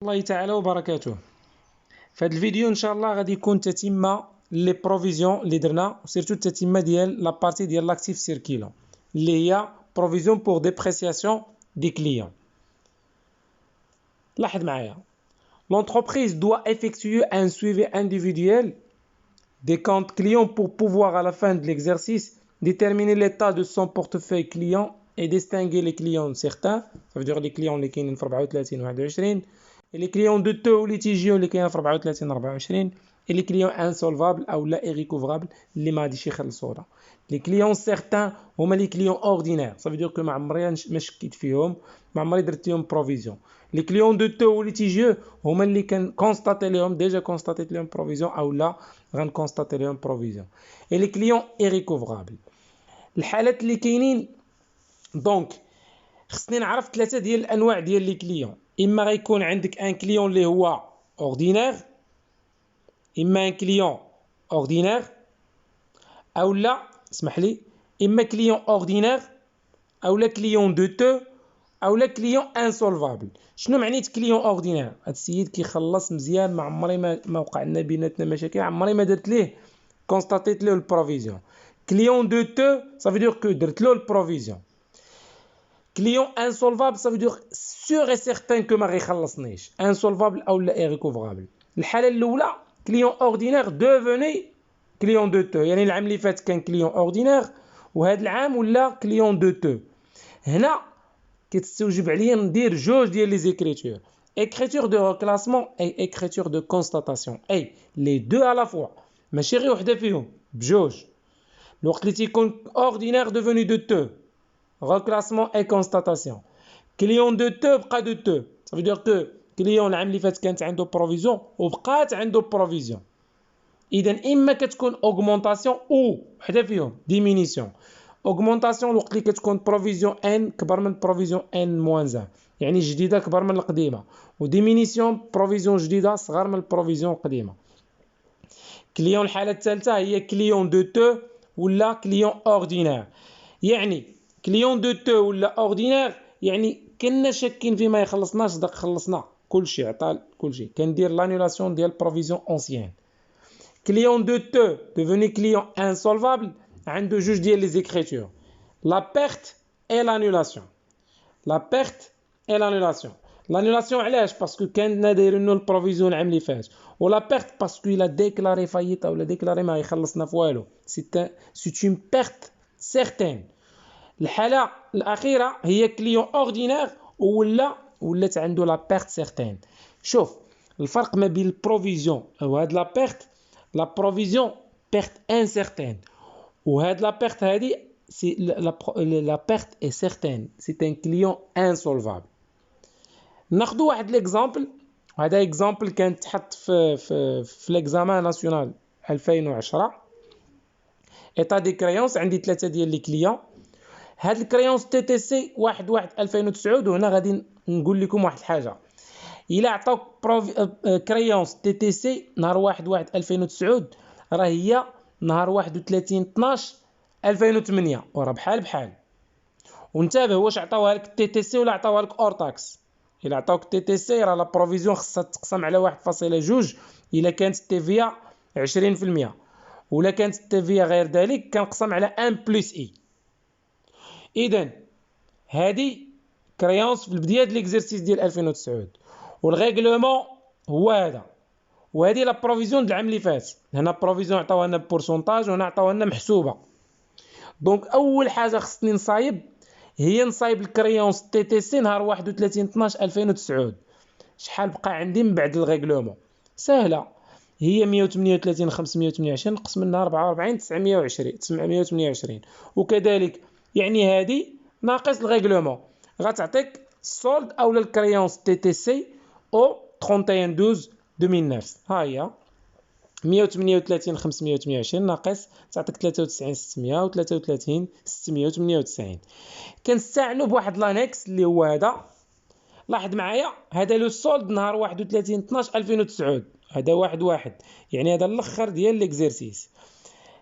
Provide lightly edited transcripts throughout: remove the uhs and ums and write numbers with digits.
الله تعالى وبركاته. في هذا الفيديو ان شاء الله غادي يكون تتمه لي بروفيزيون اللي درنا وسيرتو التتمه ديال لا بارتي ديال لاكتيف سيركيلون اللي هي بروفيزيون بور ديبريسياسيون دي كليون. لاحظ معايا، l'entreprise doit effectuer un suivi individuel des comptes clients pour pouvoir à la fin de l'exercice déterminer l'état de son portefeuille client et distinguer les clients certains, ça veut dire les clients اللي كاينين في 34 و 21 et les clients de taux litigieux اللي كاينين في 34 و 24 et les clients insolvables او لا irrécouvrables اللي ما غاديش يخلصونا. les clients certains هما les clients ordinaires, ça veut dire que ما عمري ما شكيت فيهم، ما عمري درت لهم بروفيزيون. les clients de taux litigieux هما اللي كان كونستاتي لهم ديجا كونستاتيت لهم بروفيزيون او لا غنكونستاتي لهم بروفيزيون. et les clients irrécouvrables الحالات اللي كاينين. دونك خصني نعرف ثلاثه ديال الانواع ديال لي كليون. اما غيكون عندك ان كليون اللي هو اوردينير، اما ان كليون اوردينير او لا اسمح لي اما كليون اوردينير او لا كليون دو تو او لا كليون انسولفابل. شنو معنيت كليون اوردينير؟ هذا السيد كيخلص مزيان، ما عمري ما وقع لنا بيناتنا مشاكل، عمري ما درت ليه كونستاتيت له البروفيزيون. كليون دو تو ça veut dire que درت له البروفيزيون. كليون انسولفابل ça veut dire sûr et certain que ما غيخلصنيش، انسولفابل او لا ايريكوفرابل. الحاله الاولى كليون اوردينير دوفوني كليون دو تو، يعني العام اللي فات كان كليون اوردينير وهذا العام ولا كليون دو تو. هنا كتستوجب عليا ندير جوج ديال لي زيكريتور، écriture de reclassement et écriture de constatation، اي لي دو على لا فوا، ماشي غير وحده فيهم، بجوج. الوقت اللي تيكون اوردينير دوفوني دو تو reclassement et constatation. كليون دو تو بقى دو تو، ça veut dire que كليون العام اللي فات كانت عنده بروفيزيون وبقات عنده بروفيزيون. اذا اما كتكون اوغمونطاسيون او وحده فيهم ديمينيسيون. اوغمونطاسيون الوقت اللي كتكون بروفيزيون ان كبر من بروفيزيون ان موان 1، يعني الجديده كبر من القديمه، وديمينيسيون بروفيزيون جديده صغر من البروفيزيون القديمه. كليون الحاله الثالثه هي كليون دو تو ولا كليون اوردينير. يعني كليون دو تو ولا اوردينير يعني كنا شاكين فيه ما يخلصناش، داك خلصنا كلشي، عطا كلشي، كندير لانولاسيون ديال بروفيزيون اونسيان. كليون دو تو devenu كليون انسولفابل عنده جوج ديال لي زيكريتور، لا بيرت اي لانولاسيون. لا بيرت اي لانولاسيون. لانولاسيون علاش؟ باسكو كان دايرين له البروفيزيون العام اللي فات، ولا بيرت باسكو الا ديكلاري فايت ولا ديكلاري ما يخلصنا في والو، سي اون بيرت سيرتين. الحاله الاخيره هي كليون اوردينير ولات عنده لا بيرت سيرتين. شوف الفرق ما بين البروفيزيون وهاد لا بيرت، لا بروفيزيون بيرت انسيرتين وهاد لا بيرت هادي سي لا بيرت اي سيرتين، سي ان كليون انسولفابل. ناخذ واحد ليكزامبل، هذا اكزامبل كان تحط في ليكزامان ناسيونال 2010. ايطا دي كريونس عندي ثلاثه ديال لي كليون. هاد الكريونس تي تي سي 1/1/2009، وهنا غادي نقول لكم واحد الحاجه. الا عطاوك كريونس تي تي سي نهار 1/1/2009 راه هي نهار 31/12/2008 وراه بحال بحال. وانتبه واش عطاوها لك تي تي سي ولا عطاوها لك اور تاكس. الا عطاوك تي تي سي راه لا بروفيزيون خصها تقسم على 1.2 الا كانت تي في 20%، ولا كانت تي في غير ذلك كنقسم على 1+i. اذا هادي كريونس في البدايه ديال ليكزيرسيس ديال 2009، والريغلومون هو هذا، وهذه لا بروفيزيون د العام اللي فات. هنا بروفيزيون عطاوها لنا بورسونتاج وهنا عطاوها لنا محسوبه. دونك اول حاجه خصني نصايب هي نصايب الكريونس تي تي سي نهار 31/12/2009. شحال بقى عندي من بعد الريغلومون؟ سهله، هي 138,528 نقسم منها 44,928، وكذلك يعني هذه ناقص الريغلومون غتعطيك السولد اولا الكريونس تي تي سي او 31/12/2009. ها هي 138,528 ناقص تعطيك 93,600 و 33,698. كنستعملوا بواحد لانكس اللي هو هذا. لاحظ معايا هذا لو سولد نهار 31/12/2009، هذا 1/1، يعني هذا الاخر ديال ليكزيرسيس.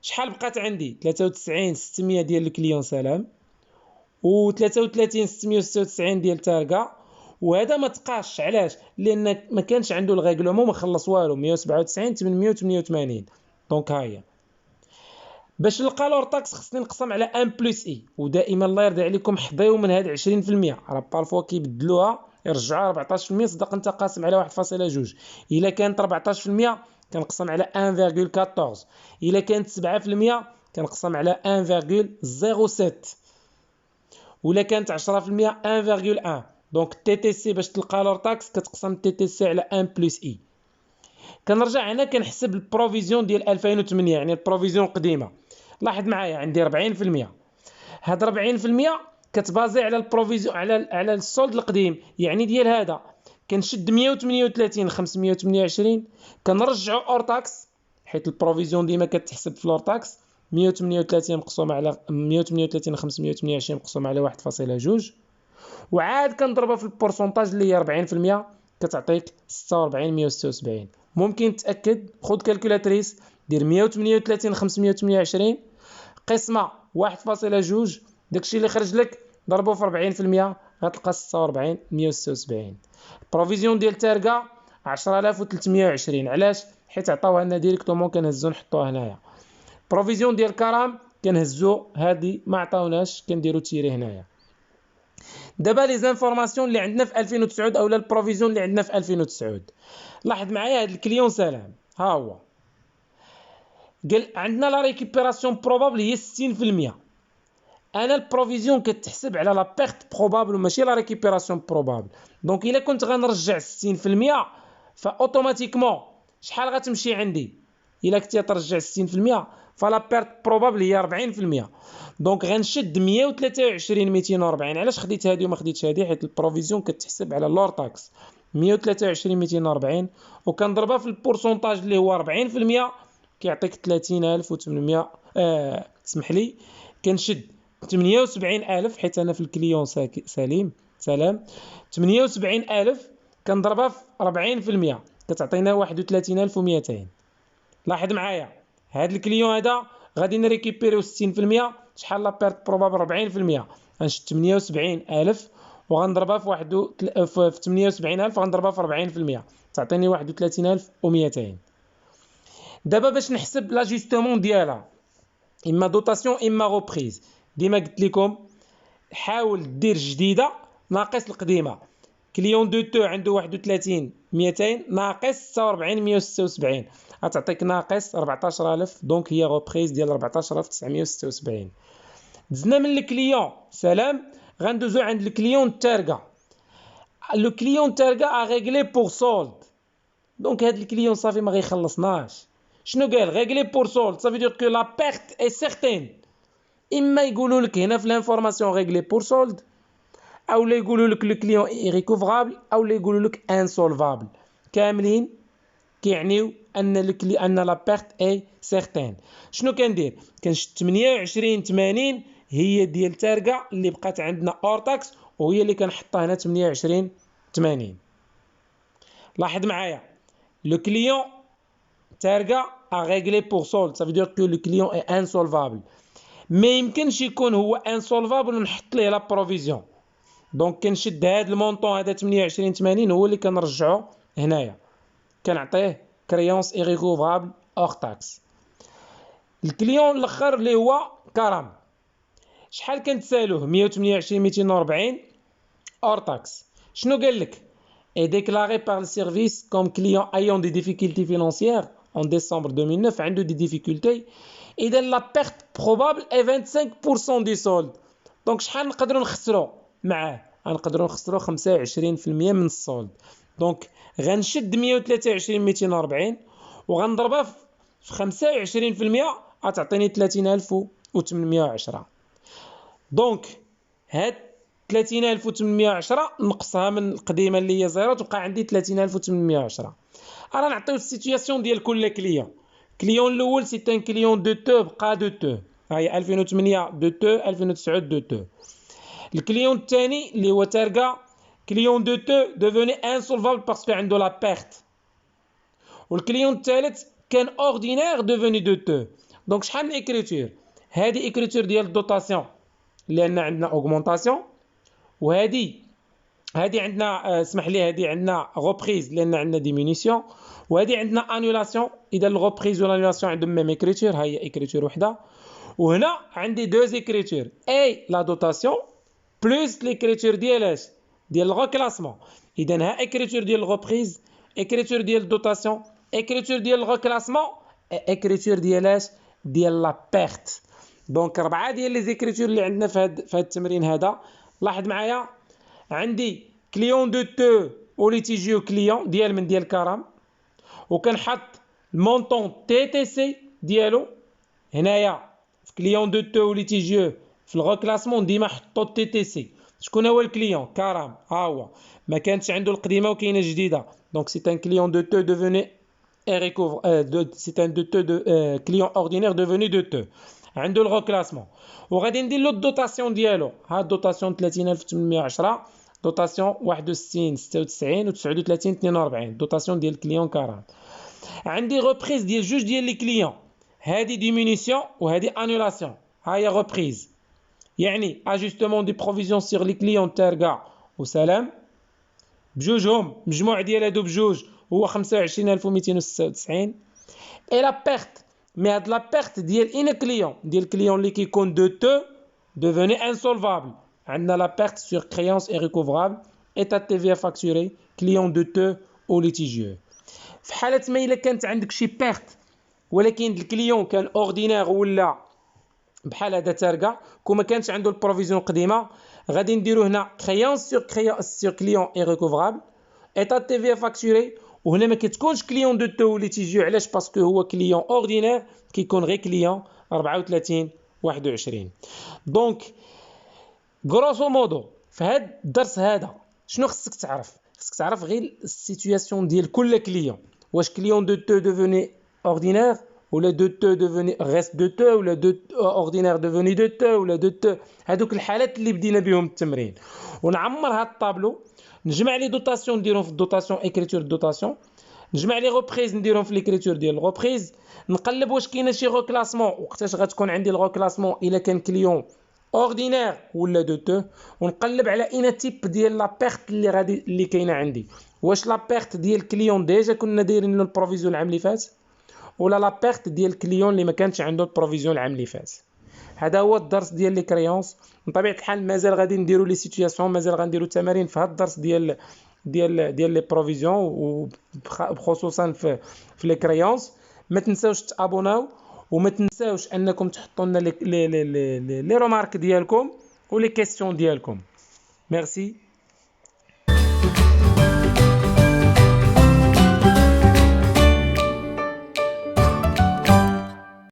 شحال بقات عندي؟ 93,600 ديال الكليون سلام، و 33,696 ديال تاركا، وهذا ما تقاش. علاش؟ لان ما كانش عنده الريغلومون، ما خلص والو. 197 888. دونك ها هي. باش نلقى لور طاكس خصني نقسم على 1 بلس اي. ودائما الله يرضي عليكم حضيو من هاد 20%. راه بارفوا كيبدلوها يرجعوها 14%. صدق انت قاسم على 1.2. الا كانت 14% كنقسم على 1.14. الا كانت 7% كنقسم على 1.07. ولا كانت 10% 1.1. دونك تي تي سي باش تلقى لور طاكس كتقسم تي تي سي على 1 بلس اي. كنرجع هنا كنحسب البروفيزيون ديال 2008، يعني البروفيزيون القديمه. لاحظ معايا عندي 40%. هاد 40% كتبازي على البروفيزيون على السولد القديم، يعني ديال هذا. كنشد 138 528 كنرجعو اور طاكس، حيت البروفيزيون ديما كتحسب في لور طاكس. 138 مقسوم على 138 528 مقسوم على 1.2، وعاد كنضربها في البورسونتاج اللي هي 40% كتعطيك 46 176. ممكن تاكد، خذ كالكولاتريس دير 138 528 قسمه 1.2، داكشي اللي خرج لك ضربه في 40% غتلقى 46 176. البروفيزيون ديال تاركا 10320. علاش؟ حيت عطاوها لنا ديريكتومون كنهزو نحطوها هنايا. بروفيزيون ديال كرام كنهزو هادي ما عطاوناش كنديرو تيري هنايا. دابا لي زانفورماسيون اللي عندنا في 2009 اولا البروفيزيون اللي عندنا في 2009. لاحظ معايا هاد الكليون سلام ها هو. قال عندنا لا ريكوبيراسيون بروبابل هي 60%. انا البروفيزيون كتحسب على لا بيرت بروبابل وماشي لا ريكوبيراسيون بروبابل. دونك الا كنت غنرجع 60% فاوتوماتيكمون شحال غتمشي عندي؟ الا كنتي ترجع 60% فلا بيرت بروبابل هي 40%. دونك غنشد 123 240. علاش خديت هذه وما خديتش هذه؟ حيت البروفيزيون كتحسب على اللور طاكس 123 240 وكنضربها في البورسونتاج اللي هو 40% كيعطيك 30800. اسمح لي كنشد 78000 حيت انا في الكليون سلام 78000 كنضربها في 40% كتعطينا 31200. لاحظ معايا هاد الكليون هذا غادي نريكيبيريو 60%. شحال لا بيرت بروبابل 40%. غنشد 78000 وغنضربها في 78000 غنضربها في 40% تعطيني 31200. دابا باش نحسب لاجوستمون ديالها اما دوطاسيون اما روبريز، ديما قلت لكم حاول دير جديده ناقص القديمه. كليون دو تو عنده 31 200 ناقص 46 176 غتعطيك ناقص 14000. دونك هي روبريز ديال 14976. دزنا من الكليون سلام غندوزو عند الكليون تاركا. لو كليون تاركا ا ريغلي بور سولد. دونك هاد الكليون صافي ما غيخلصناش. شنو قال؟ ريغلي بور سولد صافي دير كو لا بيرت اي سيغتين. اما يقولوا لك هنا في لانفورماسيون ريغلي بور سولد، او لا يقولوا لك لو كليون اي ريكوفرابل، او لا يقولوا لك انسولفابل. كاملين كيعنيو ان لا بيرت اي سيغتين. شنو كندير؟ كنشد 28 80 هي ديال تاركا اللي بقات عندنا اور تاكس وهي اللي كنحطها هنا 28 80. لاحظ معايا لو كليون تاركا ا ريغلي بور سولد ça veut dire que le client est insolvable. ما يمكنش يكون هو انسولفابل ونحط ليه لا بروفيزيون. دونك كنشد هذا المونطون هذا 28 80 هو اللي كنرجعو هنايا كنعطيه كريونس ايريكوفرابل اور تاكس. الكليون الاخر اللي هو كرم شحال كنتسالوه؟ 128 240 اور تاكس. شنو قال لك؟ est déclaré par le service comme client ayant des difficultés financières en décembre 2009 عنده des difficultés. إذا la perte probable est 25% du solde. دونك شحال نقدروا نخسروا معاه؟ غنقدروا نخسروا 25% من السولد. دونك غنشد 123 240 وغنضربها في 25% غتعطيني 30810. دونك هاد 30810 نقصها من القديمه اللي هي زيرو تبقى عندي 30810. انا نعطيو السيتوياسيون ديال كل كليون. كليون الاول سي ان كليون دو تو بقى دو تو هاي 2008 دو تو 2009 دو تو. الكليون الثاني اللي هو تاركا كليون دو تو ديفوني انسولفابل باسكو عنده لا بيرت. والكليون الثالث كان اوردينير ديفوني دو تو. دونك شحال من اكريتور؟ هذه اكريتور ديال الدوطاسيون لان عندنا اوغمونطاسيون، وهذه هذه عندنا اسمح لي، هذه عندنا غوبريز لان عندنا ديمينيسيون، وهذه عندنا انولاسيون. اذا الغوبريز والانولاسيون عندهم ميم اكريتور، ها هي اكريتور وحده. وهنا عندي دو اكريتور، اي لا دوتاسيون بلس ليكريتور ديال اش؟ ديال الغوكلاسمون. اذا ها اكريتور ديال الغوبريز، اكريتور ديال الدوتاسيون، اكريتور ديال الغوكلاسمون، اكريتور ديال اش؟ ديال لا بيرت. دونك 4 ديال لي زيكريتور اللي عندنا في هذا التمرين هذا. لاحظ معايا، عندي كليون دو تو او ليتيجيو كليون ديال كرم، وكنحط المونطون تي تي سي ديالو هنايا في كليون دو تو او ليتيجيو. في الغوكلاسمون ديما حطو تي تي سي. شكون هو الكليون؟ كرم، ها هو. ما كانتش عنده القديمه وكاينه جديده، دونك سي ان كليون دو تو دوفوني سي ان دو تو دو كليون اوردينير دوفوني دو تو. عنده الغوكلاسمون، وغادي ندير له الدوتاسيون ديالو. ها الدوتاسيون 30810، دوتاسيون 61 96 و 39 42، دوتاسيون ديال الكليون 40. عندي غوبريز ديال جوج ديال لي كليون، هذه ديمينيسيون وهذه انولاسيون. ها هي غوبريز، يعني اجوستمون دي بروفيزيون سيغ لي كليون تاركا وسلام، بجوجهم مجموع ديال هادو بجوج هو 25296. اي لا بيرت، مي هاد لا بيرت ديال ان كليون، ديال الكليون اللي كيكون دو تو devenez insolvable. عندنا la perte sur créance est recouvrable، état de TVA facturé، client douteux ou litigieux. في حالة ما إلا كانت عندك شي بيرت ولكن الكليون كان اوردينير ولا بحال هذا تاركا كون ما كانش عنده البروفيزيون قديمه، غادي نديرو هنا créance sur client est recouvrable، état de TVA facturé. وهنا ما كتكونش كليون دوتو و ليتيجيو، علاش؟ باسكو هو كليون اوردينير، كيكون غير كليون 34 21. دونك غروسو مودو في هذا الدرس هذا شنو خصك تعرف؟ خصك تعرف غير السيتوياسيون ديال كل كليون، واش كليون دو تو دوفوني اوردينير ولا دو تو دوفوني ريست دو تو ولا دو اوردينير دوفوني دو تو ولا دو تو. هذوك الحالات اللي بدينا بهم التمرين، ونعمر هذا الطابلو، نجمع لي دوتاسيون نديرهم في الدوتاسيون اكريتور دوتاسيون، نجمع لي غوبريز نديرهم في ليكريتور ديال الغوبريز، نقلب واش كاينه شي غوكلاسمون وقتاش غتكون عندي الغوكلاسمون الا كان كليون اوردينير ولا دو تو، ونقلب على ان تيب ديال لا بيرت اللي كاينه عندي. واش لا بيرت ديال كليون ديجا كنا دايرين له البروفيزيون العام اللي فات، ولا لا بيرت ديال كليون اللي ما كانش عنده البروفيزيون العام اللي فات. هذا هو الدرس ديال لي كريونس. بطبيعه الحال مازال غادي نديروا لي سيتوياسيون، مازال غنديروا تمارين في هذا الدرس ديال لي بروفيزيون، وخصوصا في لي كريونس. ما تنساوش تابوناو، وما تنساوش انكم تحطوا لنا لي رومارك ديالكم ولي كيسيون ديالكم. ميرسي.